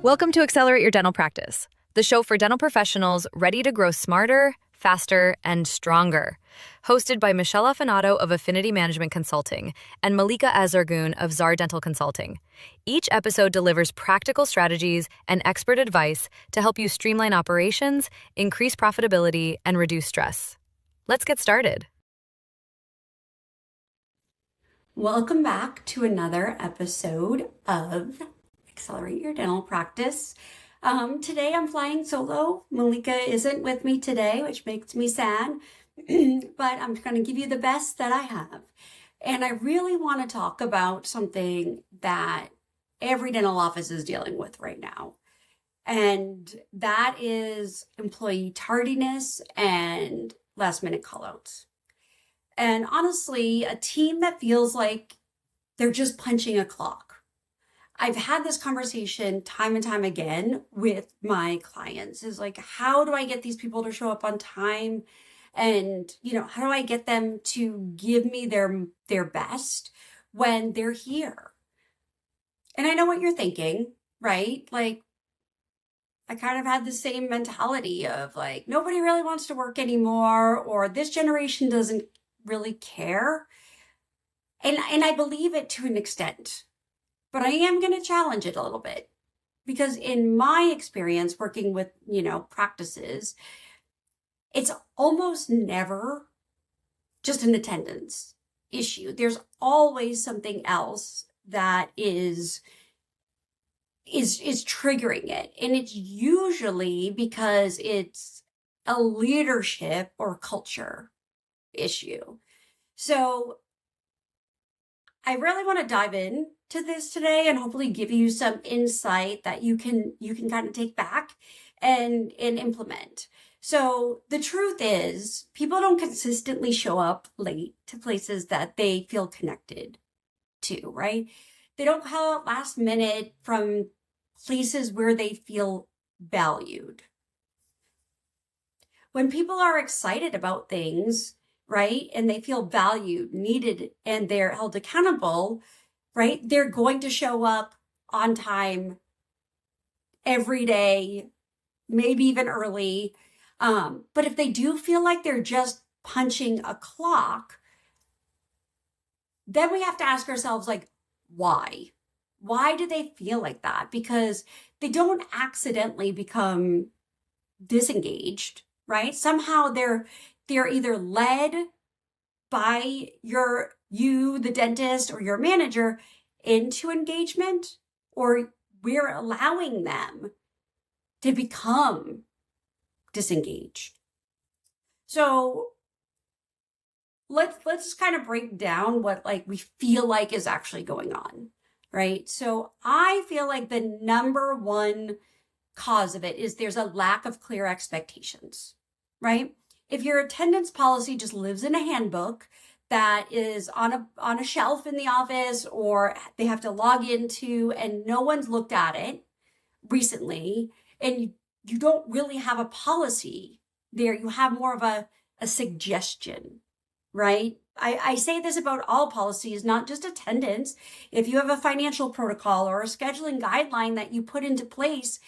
Welcome to Accelerate Your Dental Practice, the show for dental professionals ready to grow smarter, faster, and stronger. Hosted by Michelle Affanato of Affinity Management Consulting and Malika Azargun of Czar Dental Consulting. Each episode delivers practical strategies and expert advice to help you streamline operations, increase profitability, and reduce stress. Let's get started. Welcome back to another episode of Accelerate Your Dental Practice. Today I'm flying solo. Malika isn't with me today, which makes me sad, but I'm going to give you the best that I have. And I really want to talk about something that every dental office is dealing with right now. And that is employee tardiness and last minute callouts. And honestly, a team that feels like they're just punching a clock. I've had this conversation time and time again with my clients is like, how do I get these people to show up on time? And, how do I get them to give me their best when they're here? And I know what you're thinking, right? Like, I kind of had the same mentality of like, nobody really wants to work anymore, or this generation doesn't really care. And I believe it to an extent. But I am going to challenge it a little bit because in my experience working with, practices, it's almost never just an attendance issue. There's always something else that is triggering it. And it's usually because it's a leadership or culture issue. So I really want to dive in to this today and hopefully give you some insight that you can kind of take back and implement. So the truth is, people don't consistently show up late to places that they feel connected to, right? They don't call out last minute from places where they feel valued. When people are excited about things, right, and they feel valued, needed, and they're held accountable, right, they're going to show up on time every day, maybe even early. But if they do feel like they're just punching a clock, then we have to ask ourselves, like, why? Why do they feel like that? Because they don't accidentally become disengaged, right? Somehow they're either led by you, the dentist, or your manager into engagement, or we're allowing them to become disengaged. So let's just kind of break down what we feel like is actually going on, right? So I feel like the number one cause of it is there's a lack of clear expectations, right? If your attendance policy just lives in a handbook that is on a shelf in the office, or they have to log into and no one's looked at it recently, and you don't really have a policy there, you have more of a suggestion, right? I say this about all policies, not just attendance. If you have a financial protocol or a scheduling guideline that you put into place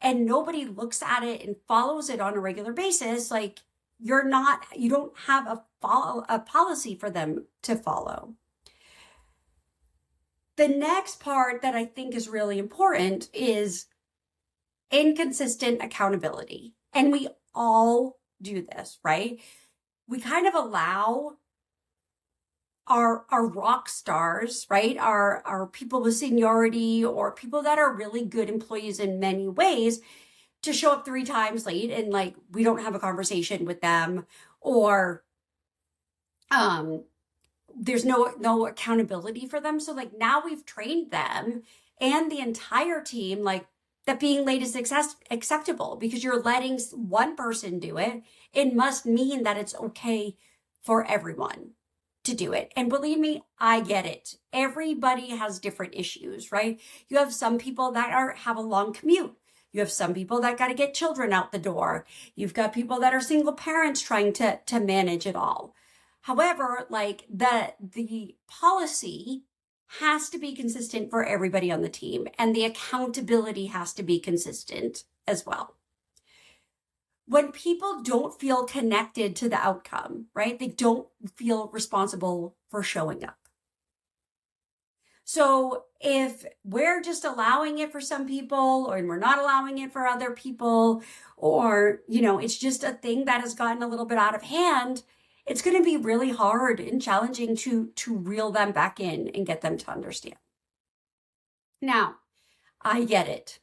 and nobody looks at it and follows it on a regular basis, like you don't have a policy for them to follow. The next part that I think is really important is inconsistent accountability. And we all do this, right? We kind of allow our rock stars, right? Our people with seniority or people that are really good employees in many ways to show up 3 times late, and we don't have a conversation with them, or there's no accountability for them. So now we've trained them and the entire team that being late is acceptable because you're letting one person do it. It must mean that it's okay for everyone to do it. And believe me, I get it. Everybody has different issues, right? You have some people that have a long commute. You have some people that got to get children out the door. You've got people that are single parents trying to manage it all. However, the policy has to be consistent for everybody on the team, and the accountability has to be consistent as well. When people don't feel connected to the outcome, right? They don't feel responsible for showing up. So if we're just allowing it for some people, or we're not allowing it for other people, or, it's just a thing that has gotten a little bit out of hand, it's going to be really hard and challenging to reel them back in and get them to understand. Now, I get it.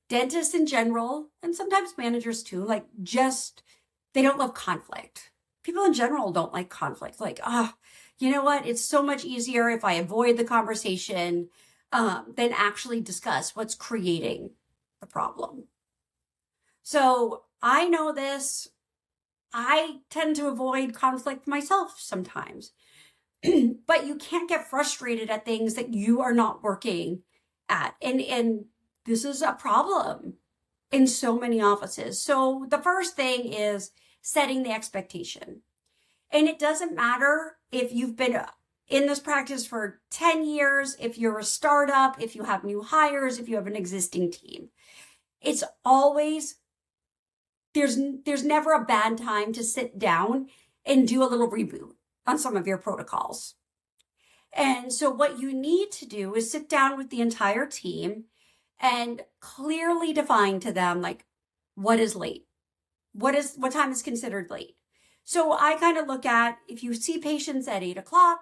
Dentists in general, and sometimes managers too, they don't love conflict. People in general don't like conflict. You know what? It's so much easier if I avoid the conversation than actually discuss what's creating the problem. So I know this. I tend to avoid conflict myself sometimes. But you can't get frustrated at things that you are not working at. And this is a problem in so many offices. So the first thing is setting the expectation. And it doesn't matter if you've been in this practice for 10 years, if you're a startup, if you have new hires, if you have an existing team. It's always, there's never a bad time to sit down and do a little reboot on some of your protocols. And so what you need to do is sit down with the entire team and clearly define to them, what is late? What time is considered late? So I kind of look at, if you see patients at 8:00,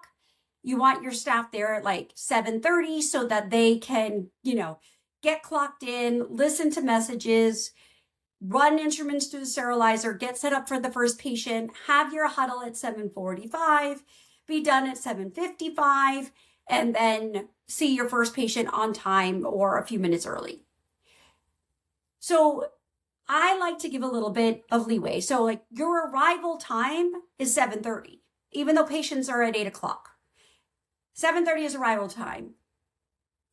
you want your staff there at 7:30 so that they can, get clocked in, listen to messages, run instruments through the sterilizer, get set up for the first patient, have your huddle at 7:45, be done at 7:55, and then see your first patient on time or a few minutes early. So I like to give a little bit of leeway. So your arrival time is 7:30, even though patients are at 8:00. 7:30 is arrival time.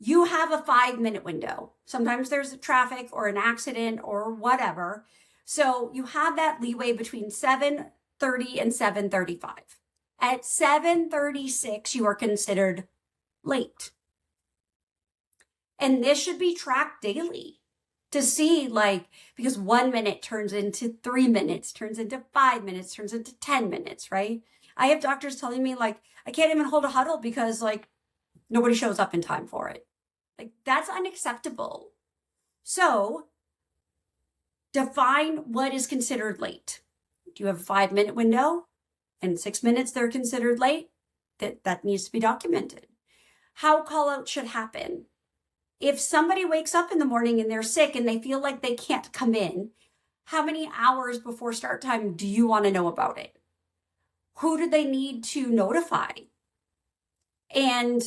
You have a 5-minute window. Sometimes there's traffic or an accident or whatever. So you have that leeway between 7:30 and 7:35. At 7:36, you are considered late. And this should be tracked daily to see, because 1 minute turns into 3 minutes, turns into 5 minutes, turns into 10 minutes, right? I have doctors telling me, I can't even hold a huddle because, nobody shows up in time for it. That's unacceptable. So define what is considered late. Do you have a 5-minute window? In 6 minutes, they're considered late? That needs to be documented. How call out should happen. If somebody wakes up in the morning and they're sick and they feel like they can't come in, how many hours before start time do you want to know about it? Who do they need to notify? And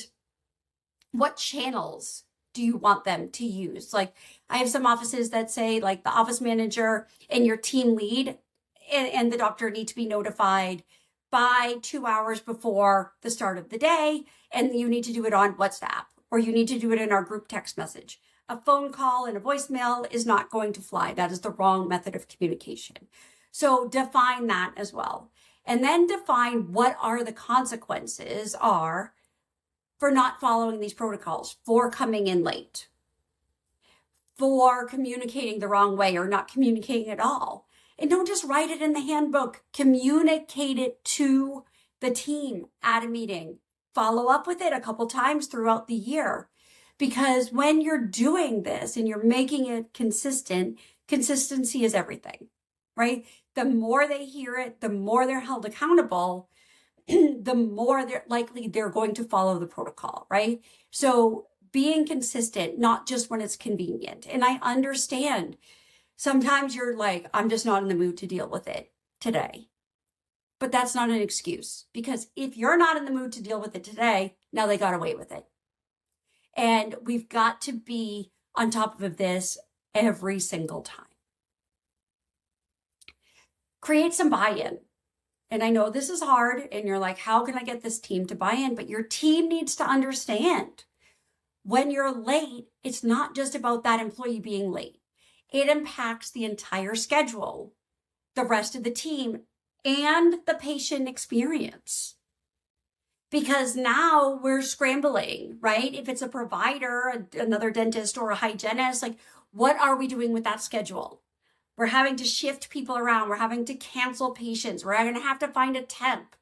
what channels do you want them to use? I have some offices that say the office manager and your team lead and the doctor need to be notified by 2 hours before the start of the day. And you need to do it on WhatsApp, or you need to do it in our group text message. A phone call and a voicemail is not going to fly. That is the wrong method of communication. So define that as well. And then define what are the consequences are for not following these protocols, for coming in late, for communicating the wrong way or not communicating at all. And don't just write it in the handbook. Communicate it to the team at a meeting. Follow up with it a couple times throughout the year. Because when you're doing this and you're making it consistent, consistency is everything, right? The more they hear it, the more they're held accountable, the more they're going to follow the protocol, right? So being consistent, not just when it's convenient. And I understand sometimes you're I'm just not in the mood to deal with it today. But that's not an excuse, because if you're not in the mood to deal with it today, now they got away with it. And we've got to be on top of this every single time. Create some buy-in. And I know this is hard and you're how can I get this team to buy in? But your team needs to understand when you're late, it's not just about that employee being late. It impacts the entire schedule, the rest of the team, and the patient experience. because now we're scrambling, right? If it's a provider, another dentist or a hygienist, like what are we doing with that schedule? We're having to shift people around. We're having to cancel patients. We're going to have to find a temp.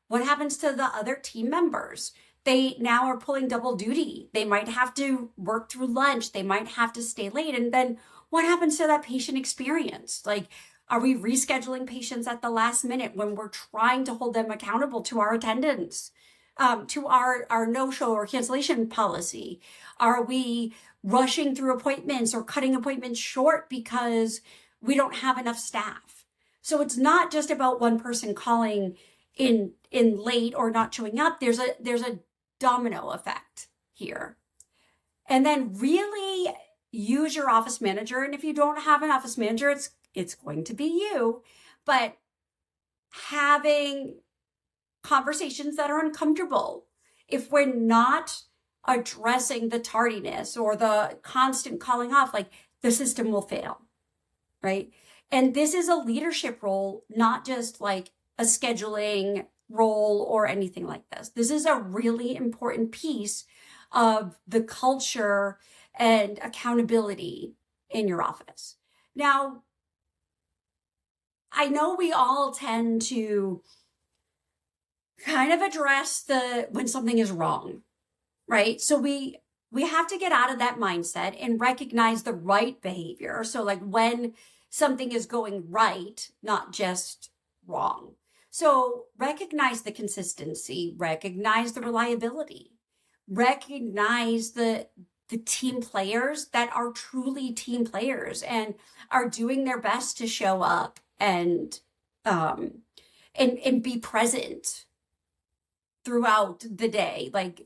What happens to the other team members? They now are pulling double duty. They might have to work through lunch. They might have to stay late. And then what happens to that patient experience? Like, are we rescheduling patients at the last minute when we're trying to hold them accountable to our attendance, to our no-show or cancellation policy? Are we rushing through appointments or cutting appointments short because we don't have enough staff? So it's not just about one person calling in late or not showing up. There's a domino effect here. And then really use your office manager. And if you don't have an office manager, it's going to be you. But having conversations that are uncomfortable. If we're not addressing the tardiness or the constant calling off, like the system will fail, right? And this is a leadership role, not just like a scheduling role or anything like this. This is a really important piece of the culture and accountability in your office. Now, I know we all tend to kind of address when something is wrong, right? So we have to get out of that mindset and recognize the right behavior. So like when something is going right, not just wrong. So recognize the consistency, recognize the reliability, recognize the team players that are truly team players and are doing their best to show up and be present throughout the day. Like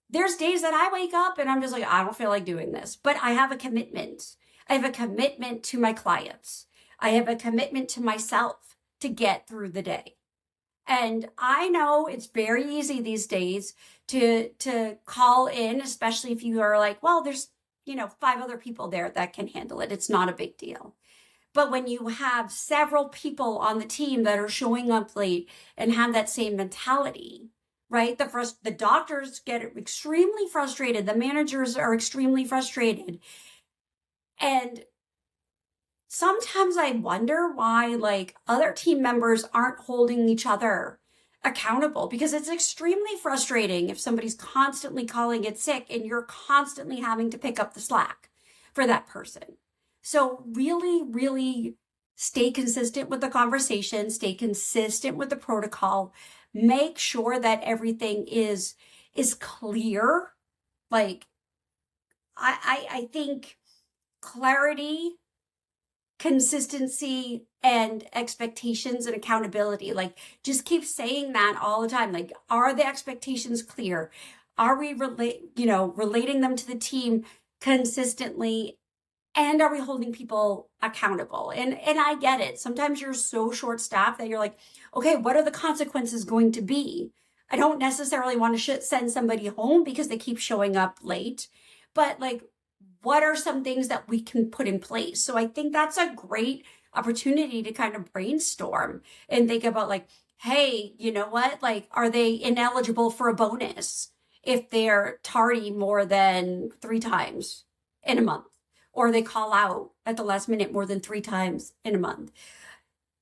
there's days that I wake up and I'm just like, I don't feel like doing this, but I have a commitment. I have a commitment to my clients. I have a commitment to myself to get through the day. And I know it's very easy these days to call in, especially if you are like, well, there's, 5 other people there that can handle it. It's not a big deal. But when you have several people on the team that are showing up late and have that same mentality, right? The doctors get extremely frustrated. The managers are extremely frustrated. And sometimes I wonder why like other team members aren't holding each other accountable, because it's extremely frustrating if somebody's constantly calling it sick and you're constantly having to pick up the slack for that person. So really, really stay consistent with the conversation, stay consistent with the protocol, make sure that everything is clear. Like I think clarity, consistency, and expectations and accountability. Like just keep saying that all the time. Like, are the expectations clear? Are we relating them to the team consistently? And are we holding people accountable? And I get it. Sometimes you're so short-staffed that you're like, okay, what are the consequences going to be? I don't necessarily want to send somebody home because they keep showing up late, but like, what are some things that we can put in place? So I think that's a great opportunity to kind of brainstorm and think about like, hey, you know what? Like, are they ineligible for a bonus if they're tardy more than 3 times in a month? Or they call out at the last minute more than 3 times in a month?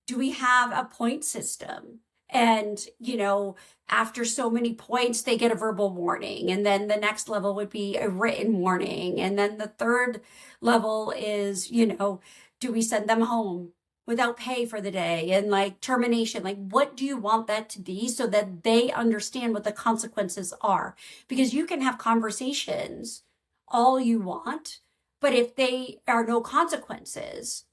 Do we have a point system? And, after so many points, they get a verbal warning. And then the next level would be a written warning. And then the third level is, do we send them home without pay for the day? And like termination, like what do you want that to be so that they understand what the consequences are? Because you can have conversations all you want, but if they are no consequences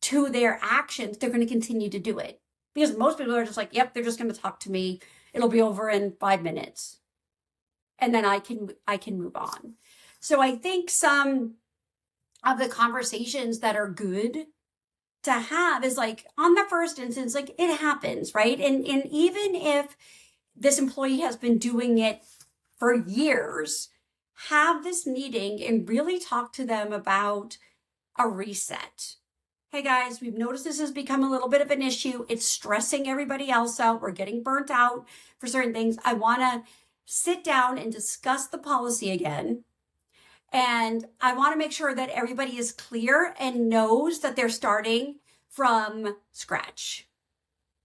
to their actions, they're going to continue to do it. Because most people are just like, yep, they're just going to talk to me. It'll be over in 5 minutes. And then I can move on. So I think some of the conversations that are good to have is like, on the first instance, like it happens, right? And even if this employee has been doing it for years, have this meeting and really talk to them about a reset. hey guys, we've noticed this has become a little bit of an issue. It's stressing everybody else out. We're getting burnt out for certain things. I want to sit down and discuss the policy again. And I want to make sure that everybody is clear and knows that they're starting from scratch,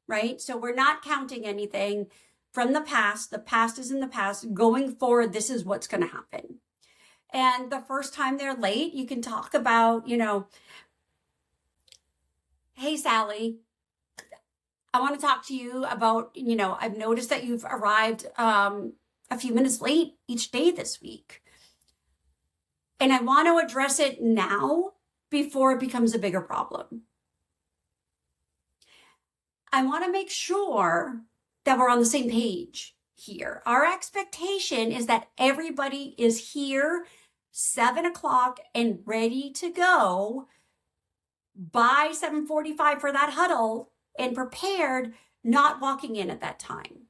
right? So we're not counting anything from the past. The past is in the past. Going forward, this is what's going to happen. And the first time they're late, you can talk about, hey, Sally, I want to talk to you about, I've noticed that you've arrived a few minutes late each day this week. And I want to address it now before it becomes a bigger problem. I want to make sure that we're on the same page here. Our expectation is that everybody is here 7 o'clock and ready to go by 7:45 for that huddle and prepared, not walking in at that time.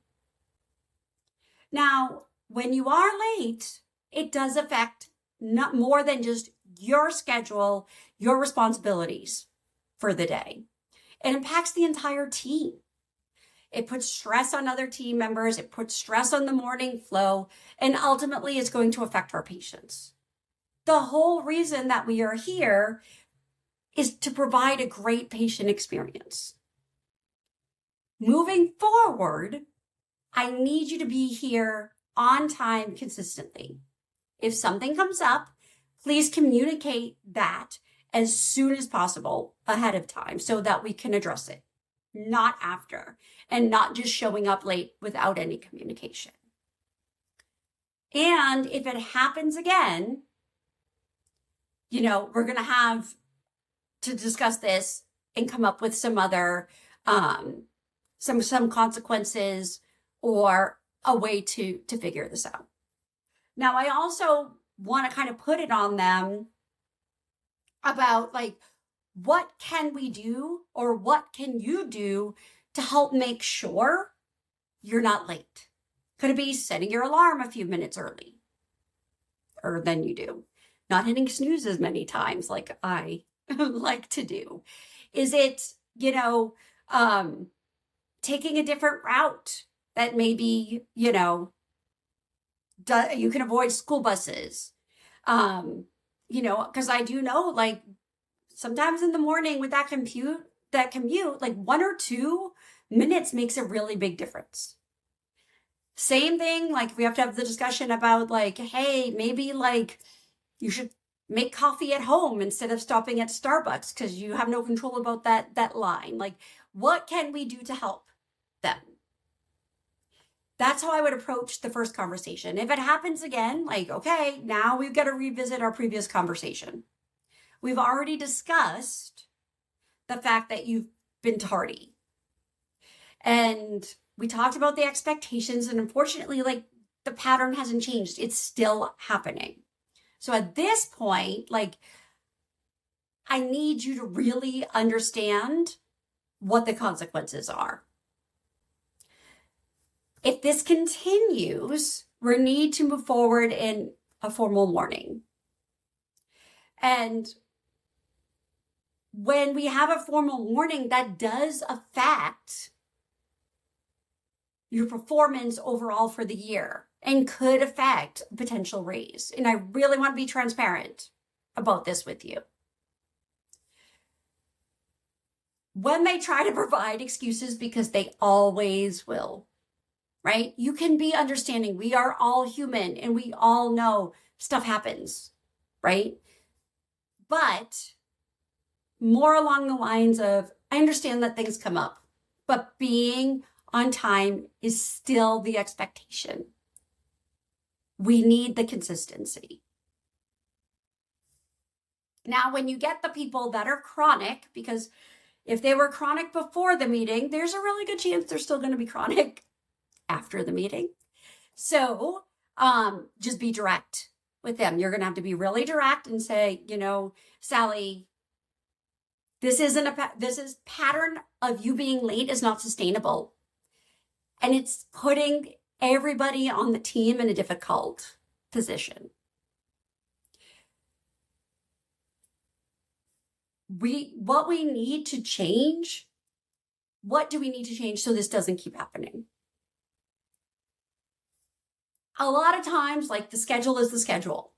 Now, when you are late, it does affect not more than just your schedule, your responsibilities for the day. It impacts the entire team. It puts stress on other team members. It puts stress on the morning flow, and ultimately it's going to affect our patients. The whole reason that we are here is to provide a great patient experience. Moving forward, I need you to be here on time consistently. If something comes up, please communicate that as soon as possible ahead of time so that we can address it, not after, and not just showing up late without any communication. And if it happens again, we're going to have to discuss this and come up with some other, some consequences or a way to figure this out. Now, I also want to kind of put it on them about what can we do or what can you do to help make sure you're not late? Could it be setting your alarm a few minutes early or than you do? Not hitting snooze as many times like I like to do. Is it, taking a different route that maybe, you can avoid school buses, because I do know, sometimes in the morning with that commute, 1 or 2 minutes makes a really big difference. Same thing, if we have to have the discussion about hey, maybe you should make coffee at home instead of stopping at Starbucks because you have no control about that line. What can we do to help them? That's how I would approach the first conversation. If it happens again, okay, now we've got to revisit our previous conversation. We've already discussed the fact that you've been tardy. And we talked about the expectations, and unfortunately, the pattern hasn't changed. It's still happening. So at this point, I need you to really understand what the consequences are. If this continues, we need to move forward in a formal warning. And when we have a formal warning, that does affect your performance overall for the year and could affect a potential raise. And I really want to be transparent about this with you. When they try to provide excuses, because they always will, right? You can be understanding. We are all human and we all know stuff happens, right? But more along the lines of, I understand that things come up, but being on time is still the expectation. We need the consistency. Now, when you get the people that are chronic, because if they were chronic before the meeting, there's a really good chance they're still going to be chronic after the meeting. So just be direct with them. You're going to have to be really direct and say, Sally, this pattern of you being late is not sustainable. And it's putting everybody on the team in a difficult position. what we need to change, what do we need to change so this doesn't keep happening? A lot of times, like, the schedule is the schedule.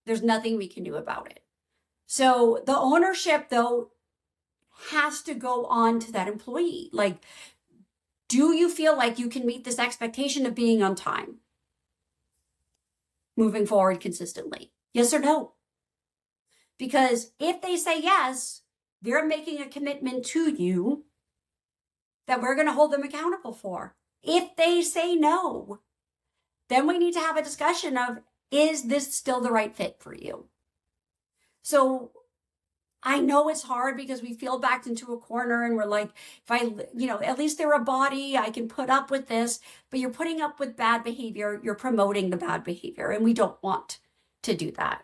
There's nothing we can do about it. So the ownership, though, has to go on to that employee. Like, do you feel like you can meet this expectation of being on time moving forward consistently? Yes or no? Because if they say yes, they're making a commitment to you that we're going to hold them accountable for. If they say no, then we need to have a discussion of, is this still the right fit for you? So I know it's hard because we feel backed into a corner and we're like, at least they're a body, I can put up with this, but you're putting up with bad behavior. You're promoting the bad behavior, and we don't want to do that.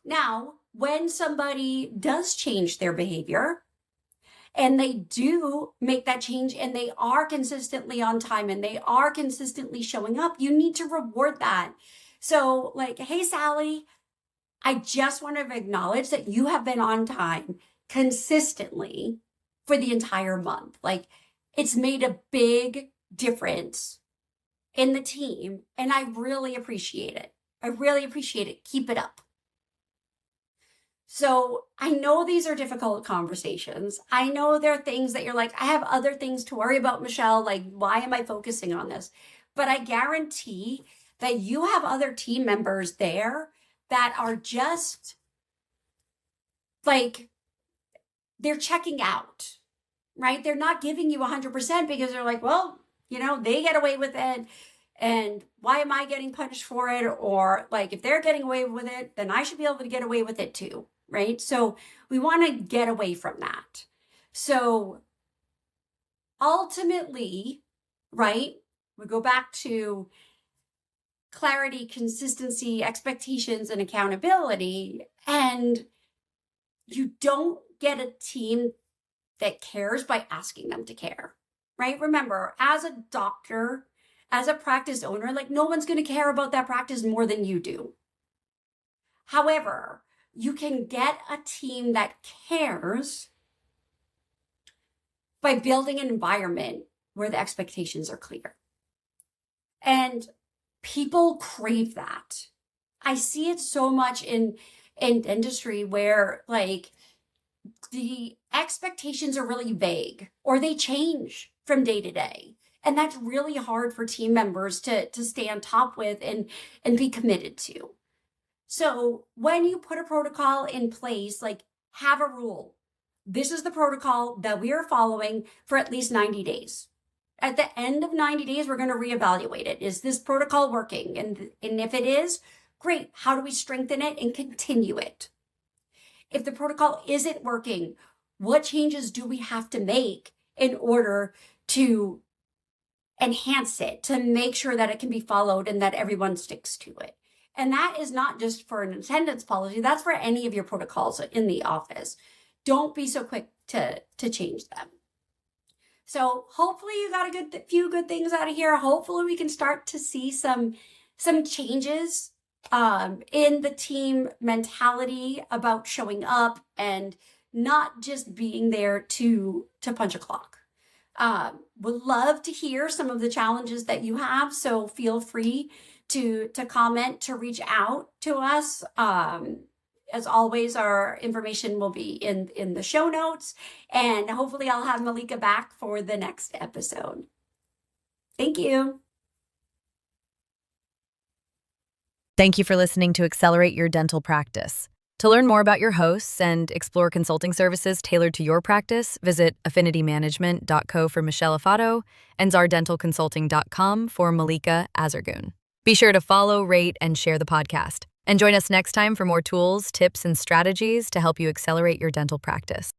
Now, when somebody does change their behavior and they do make that change and they are consistently on time and they are consistently showing up, you need to reward that. So, like, hey, Sally, I just want to acknowledge that you have been on time consistently for the entire month. Like, it's made a big difference in the team, and I really appreciate it. I really appreciate it. Keep it up. So I know these are difficult conversations. I know there are things that you're like, I have other things to worry about, Michelle. Like, why am I focusing on this? But I guarantee that you have other team members there that are just like, they're checking out, right? They're not giving you 100% because they're like, well, they get away with it. And why am I getting punished for it? Or, like, if they're getting away with it, then I should be able to get away with it too, right? So we want to get away from that. So ultimately, right, we go back to clarity, consistency, expectations, and accountability. And you don't get a team that cares by asking them to care, right? Remember, as a doctor, as a practice owner, like, no one's going to care about that practice more than you do. However, you can get a team that cares by building an environment where the expectations are clear. And people crave that. I see it so much in industry where, like, the expectations are really vague or they change from day to day. And that's really hard for team members to stay on top with and be committed to. So when you put a protocol in place, like, have a rule. This is the protocol that we are following for at least 90 days. At the end of 90 days, we're going to reevaluate it. Is this protocol working? And if it is, great. How do we strengthen it and continue it? If the protocol isn't working, what changes do we have to make in order to enhance it, to make sure that it can be followed and that everyone sticks to it? And that is not just for an attendance policy. That's for any of your protocols in the office. Don't be so quick to change them. So hopefully you got a few good things out of here. Hopefully we can start to see some changes in the team mentality about showing up and not just being there to punch a clock. Would love to hear some of the challenges that you have. So feel free to comment, to reach out to us. As always, our information will be in the show notes, and hopefully I'll have Malika back for the next episode. Thank you. Thank you for listening to Accelerate Your Dental Practice. To learn more about your hosts and explore consulting services tailored to your practice, visit affinitymanagement.co for Michelle Affanato and zardentalconsulting.com for Malika Azargun. Be sure to follow, rate, and share the podcast. And join us next time for more tools, tips, and strategies to help you accelerate your dental practice.